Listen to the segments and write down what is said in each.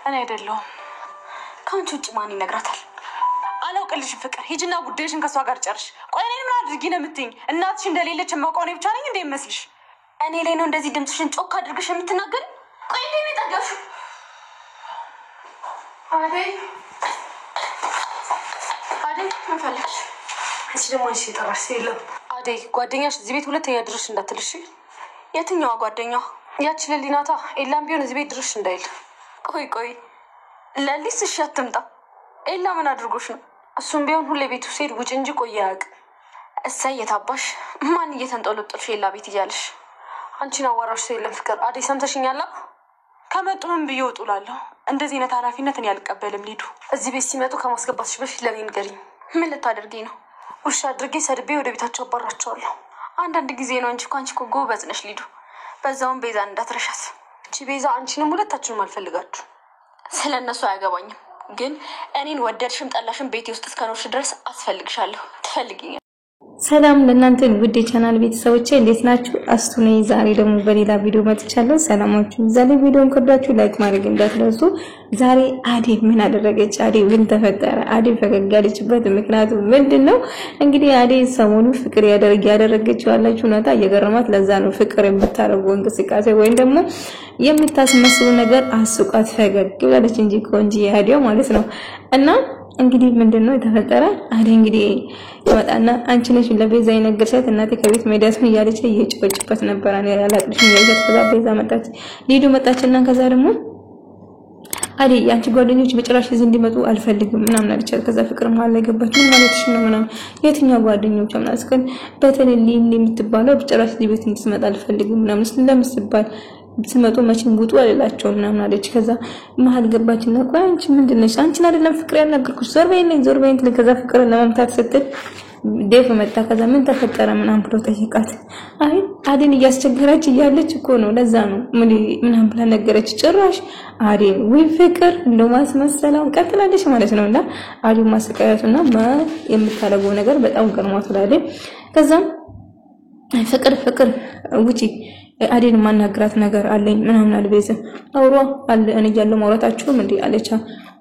እኔ አይደለሁም ካንቺ ውጭ ማን ይነግራታል አላውቅልሽ ፍቅር ሂጂና ጉዳይሽን ከሷ ጋር ጨርሽ ቆይ እኔ ምን አድርጊ ነው የምትይኝ እናትሽ እንደሌለች ማውቀው ነው ብቻ ነኝ እንደ ይመስልሽ እኔ ላይ ነው እንደዚህ ድምጽሽን ጮክ አድርገሽ የምትናገሪ ቆይ እንዴ ነው ታጋሹ አደይ ምን ፈለግሽ እሺ ደግሞ እሺ ተራስ የለም አደይ ጓደኛሽ እዚህ ቤት ሁለተኛ ድርሽ እንዳትልሽ የትኛዋ ጓደኛዋ ያቺ ለሊናታ ኤላም ቢሆን እዚህ ቤት ድርሽ እንዳይል ቆይ ለሊስ እሺ አትምጣ ኤላ ምን አድርጎሽ ነው እሱም ቢሆን ሁሌ ቤቱ ሲሄድ ውጭ እንጂ ቆይ ያቅ እሰይ የታባሽ ማን እየተንጠለጠልሽ ኤላ ቤት ይያልሽ አንቺን አዋራሽ የለም ፍቅር አደይ ሰምተሽኛል ከመጡም ቢወጡላለሁ እንደዚህ አይነት ኃላፊነት እኔ አልቀበልም ሊዱ እዚህ ቤት ሲመጡ ከማስገባትሽ በፊት ለኔ ንገሪኝ ምን ልታደርጊ ነው ውሻ አድርጌ ሰድቤ ወደ ቤታቸው አባራቸዋለሁ አንዳንድ ጊዜ ነው እንጂ እንኳን እኮ ጎበዝ ነሽ ሊዱ በዛውም ቤዛ እንዳትረሻት እቺ ቤዛ አንቺንም ሁለታችሁንም አልፈልጋችሁ ስለነሱ አያገባኝም ግን እኔን ወደድሽም ጠላሽም ቤቴ ውስጥ እስከኖርሽ ድረስ አስፈልግሻለሁ ትፈልጊኝ ሰላም ለእናንተ ውድ ቻናል ቤተሰቦቼ እንዴት ናችሁ አስቱ ነኝ ዛሬ ደግሞ በሌላ ቪዲዮ መጥቻለሁ ሰላማችሁ ዛሬ ቪዲዮን ከወዳችሁ ላይክ ማድረግ እንዳትረሱ ዛሬ አደይ ምን አደረገች አደይ ምን ተፈጠረ አደይ ፈገግ ያለችበት ምክንያቱ ምንድነው እንግዲህ አደይ ሰሞኑ ፍቅር ያደረገችው ያላችሁ ነታ እየገረማት ለዛ ነው ፍቅር የምታረገው እንቅስቃሴ ወይም ደግሞ የምታስመስሉ ነገር አስቋት ፈገግ ብላለች እንጂ ቆንጆ አደይ ማለት ነው እና እንግዲህ ምንድነው የተፈጠረ አደይ እንግዲህ ወጣና አንቺ ነሽ ለቤዛ የነገርሻት እናቴ ከቤት መዳስም እያለች እየጨቀጨበት ነበር እኔ ያላቅልሽ እያለች ከዛ ቤዛ መጣች ሊዱ መጣችና ከዛ ደግሞ አደይ አንቺ ጓደኞች በጭራሽ እዚህ እንዲመጡ አልፈልግም ምናምን አለቻት ከዛ ፍቅር መሀል ላይ ገባች ምን ማለትሽ ነው ምናምን የትኛው ጓደኞች አምናስከን በተለይ ሊሊ የምትባለው በጭራሽ እዚህ ቤት እንድትመጣ አልፈልግም ምናምን ስለምትባል ስመጡ መቼም ጉጡ አለላቸው ምናምን አለች ከዛ መሀል ገባችና ቆይ አንቺ ምንድነሽ አንቺን አይደለም ፍቅር ያናገርኩሽ ዞር በይልኝ ከዛ ፍቅር ለማምታት ስትል ዴቭ መጣ ከዛ ምን ተፈጠረ ምናምን ብሎ ጠይቃት አይ አደይን እያስቸገረች እያለች እኮ ነው ለዛ ነው ምናምን ብላ ነገረች ጭራሽ አደይ ወይ ፍቅር ለማስመሰለው ቀጥላለች ማለት ነው እና አደይ ማስቀያቱና የምታረገው ነገር በጣም ገርሟት አደይ ከዛ ፍቅር ውጪ አደይን ማናገራት ነገር አለኝ ምናምን አልቤዘ አውሮ አለ እኔ ያለው ማውራታችሁ እንዴ አለቻ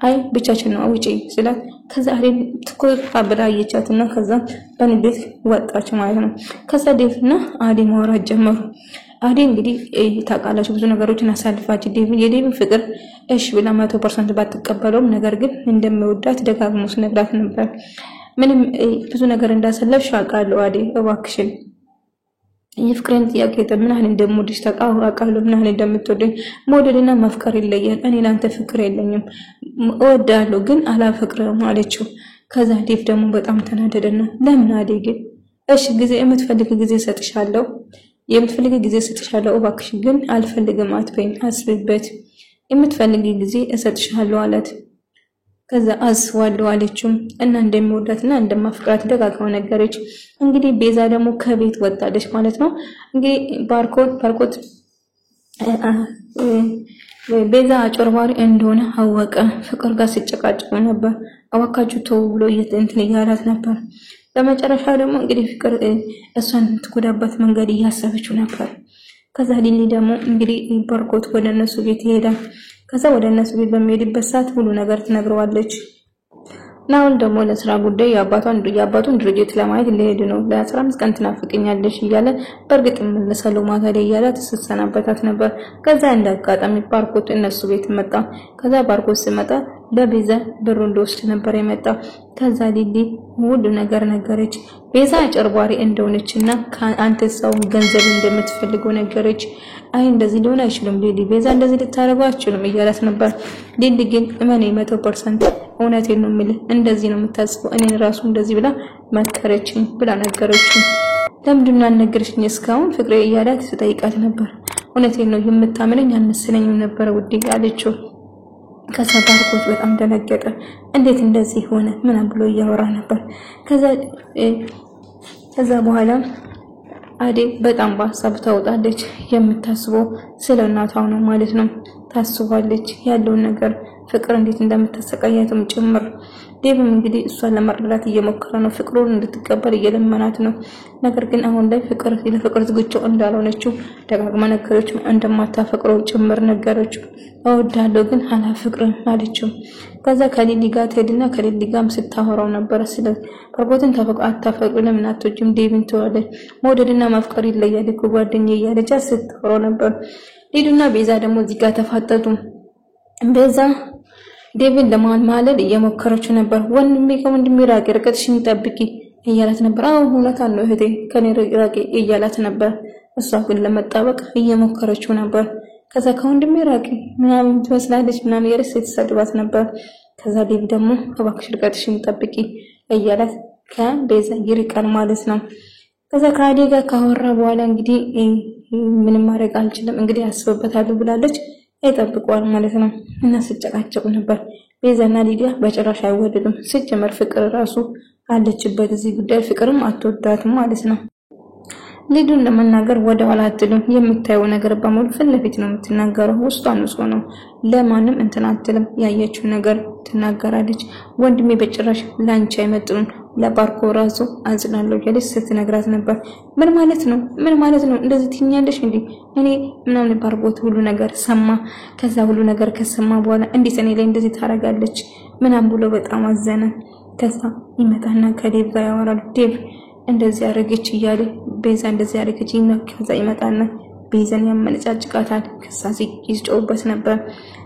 አይ ብቻችን ነው አውጪ ስላት ከዛ አደይ ትኩር አብራየቻትና ከዛ በንዴት ወጣች ማለት ነው ከዛ ዴቭና አደይ ማውራት ጀመሩ አደይ እንግዲህ ታቃላችሁ ብዙ ነገሮችን አሳልፋች የዴቭ ፍቅር እሺ ብላ 100% ባትቀበለውም ነገር ግን እንደምወዳት ደጋግሞ ነግራት ነበር ምንም ብዙ ነገር እንዳሰለፍሽ አቃለው አደይ እባክሽን የፍቅርን ጥያቄ ተምናን እንደምወድሽ ታውቃለህ ምናን እንደምትወደኝ መውደድና ማፍቀር ይለያል እኔ ላንተ ፍቅር የለኝም እወዳለሁ ግን አላፈቅርም አለችው ከዛ ዴቭ ደግሞ በጣም ተናደደና ለምን አደይ ግን እሺ ጊዜ የምትፈልግ ጊዜ ሰጥሻለሁ እባክሽ ግን አልፈልግም አትበይኝ አስብበት የምትፈልግ ጊዜ እሰጥሻለሁ አላት ከዛ አስዋለው አለችው እና እንደሚወዳትና እንደማፍቅራት ደጋግማ ነገረች እንግዲህ ቤዛ ደግሞ ከቤት ወጣለች ማለት ነው እንግዲህ ባርኮት ቤዛ አጭበርባሪ እንደሆነ አወቀ ፍቅር ጋር ሲጨቃጨቁ ነበር አዋካችሁ ተው ብሎ እንትን ያላት ነበር በመጨረሻ ደግሞ እንግዲህ ፍቅር እሷን ትጎዳበት መንገድ እያሰበችው ነበር ከዛ ሊሊ ደግሞ እንግዲህ ባርኮት ወደ እነሱ ቤት ይሄዳል ከዛ ወደ እነሱ ቤት በሚሄድበት ሰዓት ሁሉ ነገር ትነግረዋለች ናውን ደግሞ ለስራ ጉዳይ ያባቱን ድርጅት ለማየት ሊሄድ ነው ለ15 ቀን ትናፍቀኛለሽ እያለ በርግጥ መለሰለው ማታ ላይ እያለ ተሰናበታት ነበር ከዛ እንዳጋጣሚ ባርኮት እነሱ ቤት መጣ ከዛ ባርኮት ሲመጣ ለቤዛ ብሩ እንደወስድ ነበር የመጣ ከዛ ሊሊ ሁሉ ነገር ነገረች ቤዛ አጭበርባሪ እንደሆነችና አንተ ሰው ገንዘብ እንደምትፈልገው ነገረች አይ እንደዚህ ሊሆን አይችልም ሊሊ ቤዛ እንደዚህ ልታረጋው አይችልም እያላት ነበር ሊሊ ግን እመኔ 100% እውነቴን ነው የምልህ እንደዚህ ነው የምታስበው እኔን ራሱ እንደዚህ ብላ መከረችኝ ብላ ነገረችኝ ለምንድነው አልነገርሽኝ እስካሁን ፍቅሬ እያላት ተጠይቃት ነበር እውነቴን ነው የምታምነኝ አልመሰለኝም ነበር ውዴ አለችው ከዛ ባርኮት በጣም ደነገጠ እንዴት እንደዚህ ሆነ ምን ብሎ እያወራ ነበር ከዛ በኋላ አደይ በጣም በሐሳብ ተውጣለች የምታስበው ስለ እናቷ ነው ማለት ነው ታስባለች ያለውን ነገር ፍቅር እንዴት እንደምትሰቃያትም ጭምር። ዴቭም እንግዲህ እሷን ለመረዳት እየሞከረ ነው ፍቅሩን እንድትቀበል እየለመናት ነው። ነገር ግን አሁን ላይ ለፍቅር ዝግጁ እንዳልሆነችው ደጋግማ ነገረችው። እንደማታፈቅረው ጭምር ነገረችው። እወዳለሁ ግን አላፈቅርም አለችው። ከዛ ከሊሊ ጋር ትሄድና ከሊሊ ጋርም ስታወራው ነበር ስለ ባርኮትን አታፈቅርም እና አትወጂም ዴቭን ትወደድ መውደድና ማፍቀር ይለያል እኮ ጓደኛዬ እያለች ስታወራው ነበር። ሊዱና ቤዛ ደግሞ እዚህ ጋር ተፋጠጡ። ቤዛ ዴቭን ለማማለል እየሞከረችው ነበር። ወንድሜ ራቂ ርቀትሽን ጠብቂ እያላት ነበር። አዎ እውነታን ነው እህቴ ከኔ ራቂ እያላት ነበር። እሷ ግን ለመጣበቅ እየሞከረችው ነበር። ከዛ ከወንድሜ ራቂ ምናምን ትመስላለች ምናምን ያለች ስትሰድባት ነበር። ከዛ ዴቭ ደግሞ እባክሽ ርቀትሽን ጠብቂ እያላት ከቤዛ ይርቃል ማለት ነው። ከዛ ከአዴ ጋር ካወራ በኋላ እንግዲህ ምንም ማድረግ አልችልም እንግዲህ አስበበታለሁ ብላለች። አይጠብቋል ማለት ነው። እና ሲጨቃጨቁ ነበር። ቤዛና ሊዲያ በጭራሽ አይወደዱም። ሲጀመር ፍቅር ራሱ አለችበት እዚህ ጉዳይ ፍቅርም አትወዳትም ማለት ነው። ሊዱን ለመናገር ወደ ኋላ አትልም። የምታየው ነገር በሙሉ ፊት ለፊት ነው የምትናገረው። ውስጧን ንጹህ ነው። ለማንም እንትን አትልም። ያየችው ነገር ትናገራለች። ወንድሜ በጭራሽ ላንቺ አይመጥኑም ለባርኮ ራሱ አንጽናለሁ ያለች ስትነግራት ነበር። ምን ማለት ነው እንደዚህ ትኛለሽ እንዴ? እኔ ምናምን ባርኮት ሁሉ ነገር ሰማ። ከዛ ሁሉ ነገር ከሰማ በኋላ እንዴት እኔ ላይ እንደዚህ ታረጋለች ምናምን ብሎ በጣም አዘነ። ከዛ ይመጣና ከዴቭ ጋር ያወራል። ዴቭ እንደዚህ ያረገች እያለ ቤዛ እንደዚህ ያረገች ከዛ ይመጣና ቤዛን ያመነጫጭቃታል። ከዛ ይጮውበት ነበር።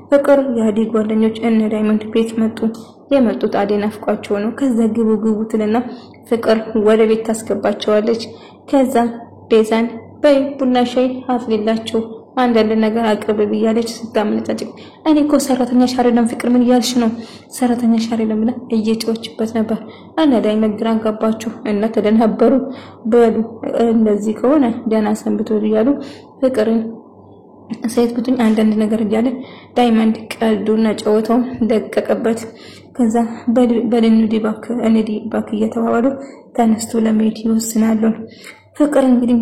ፍቅር የአዴ ጓደኞች እነ ዳይመንድ ቤት መጡ። የመጡት አዴን አፍቋቸው ነው። ከዛ ግቡ ትልና ፍቅር ወደ ቤት ታስገባቸዋለች። ከዛ ቤዛን በይ ቡና ሻይ አፍሊላቸው አንዳንድ ነገር አቅርብ ብያለች ስታመነጫጭቅ እኔ እኮ ሰራተኛ ሻሬለም ፍቅር ምን ያልሽ ነው ሰራተኛ ሻሬለም ብላ እየጮችበት ነበር። እና ዳይመንድ ግራ ገባቸው እና ተደናበሩ። በሉ እንደዚህ ከሆነ ደህና ሰንብቶ እያሉ ፍቅርን ሴት ብቱኝ አንዳንድ ነገር እያለ ዳይመንድ ቀልዱና ጨዋታው ደቀቀበት። ከዛ በልንዲ ባክ እየተባባሉ ተነስቶ ለመሄድ ይወስናሉ። ፍቅር እንግዲህ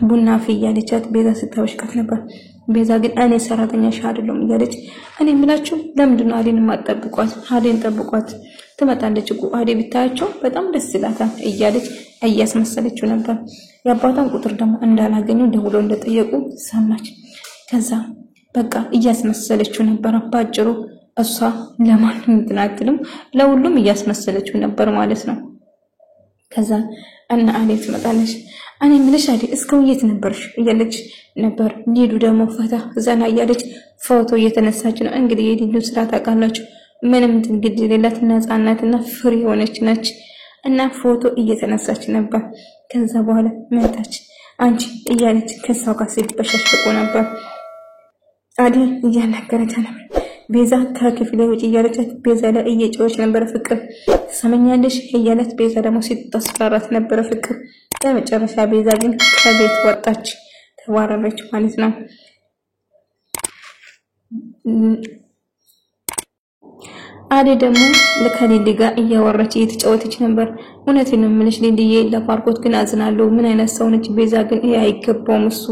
ቡና አፍያለቻት ቤዛ ስታወሽቃት ነበር። ቤዛ ግን እኔ ሰራተኛ ሻርለም እያለች እኔ ምላችሁ ለምንድነው አዴን ማጠብቋት? አዴን ጠብቋት ትመጣለች እኮ አዴ ብታያቸው በጣም ደስ ይላታል እያለች እያስመሰለችው ነበር። የአባቷን ቁጥር ደግሞ እንዳላገኙ ደውሎ እንደጠየቁ ሰማች። ከዛ በቃ እያስመሰለችው ነበር። ባጭሩ እሷ ለማንም እንትናትልም ለሁሉም እያስመሰለችው ነበር ማለት ነው። ከዛ እና አዴ ትመጣለች። እኔ ምንሽ አዴ እስከው የት ነበርሽ እያለች ነበር። ሊዱ ደግሞ ፈታ ዘና እያለች ፎቶ እየተነሳች ነው። እንግዲህ የሊዱ ስራ ታውቃላችሁ ምንም ትግድ የሌላት ነፃነትና ፍሪ ሆነች ነች እና ፎቶ እየተነሳች ነበር። ከዛ በኋላ መጣች አንቺ እያለች ከሷ ጋር ሲበሻሽቁ ነበር። አዴ እያናገረች ነበር። ቤዛ ከክፍለ ውጪ እያለች ቤዛ ላይ እየጮኸች ነበር። ፍቅር ሰመኛለሽ እያለች ቤዛ ደግሞ ሲታስፈራራት ነበር። ፍቅር በመጨረሻ ቤዛ ግን ከቤት ወጣች፣ ተባረረች ማለት ነው። አዴ ደግሞ ለከሊሊ ጋር እያወራች እየተጫወተች ነበር። እውነቴን ነው የምልሽ ሊሊዬ ለባርኮት ግን አዝናለሁ። ምን አይነት ሰው ነች ቤዛ ግን ይሄ አይገባውም። እሱ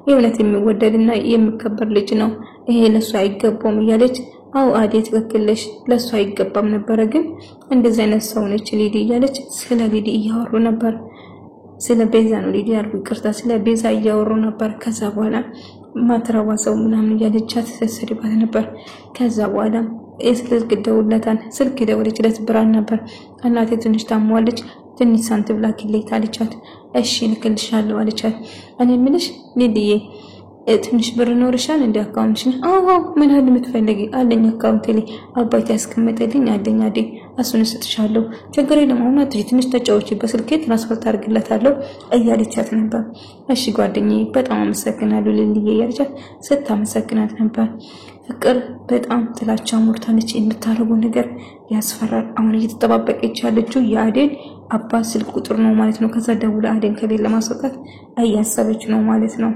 የእውነት የሚወደድና የሚከበር ልጅ ነው። ይሄ ለሱ አይገባውም እያለች አው አዴ ትክክለሽ ለሱ አይገባም ነበር። ግን እንደዚህ አይነት ሰው ነች ሊሊ እያለች ስለ ሊሊ እያወሩ ነበር። ስለ ቤዛ ነው ሊሊ ያልኩ ይቅርታ፣ ስለ ቤዛ እያወሩ ነበር። ከዛ በኋላ ማትረባ ሰው ምናምን እያለቻት ተሰድባት ነበር። ከዛ በኋላ ስልክ ደውለችለት ብራን ነበር። እናቴ ትንሽ ታሟለች ትንሽ ሳንቲም ላኪልኝ አለቻት። እሺ ልክልሻለሁ አለቻት። እኔ ምንሽ ሊሊዬ ትንሽ ብር ኖርሻል እንደ አካውንትሽ? አዎ ምን ያህል የምትፈልጊ? አለኝ አካውንት ላይ አባቴ ያስቀመጠልኝ አለኝ አዴ እሱን እሰጥሻለሁ ችግር የለም አሁን አትጂ ትንሽ ተጫውቺ በስልኬ ትራንስፈር ታርግላታለሁ እያለቻት ነበር። እሺ ጓደኛዬ በጣም አመሰግናለሁ ሊሊዬ እያለቻት ስታመሰግናት ነበር። ፍቅር በጣም ጥላቻ ሞርታለች። የምታረገው ነገር ያስፈራል። አሁን እየተጠባበቀች ያለችው የአዴን አባት ስልክ ቁጥር ነው ማለት ነው። ከዛ ደውላ አዴን ከቤት ለማስወጣት እያሰበች ነው ማለት ነው።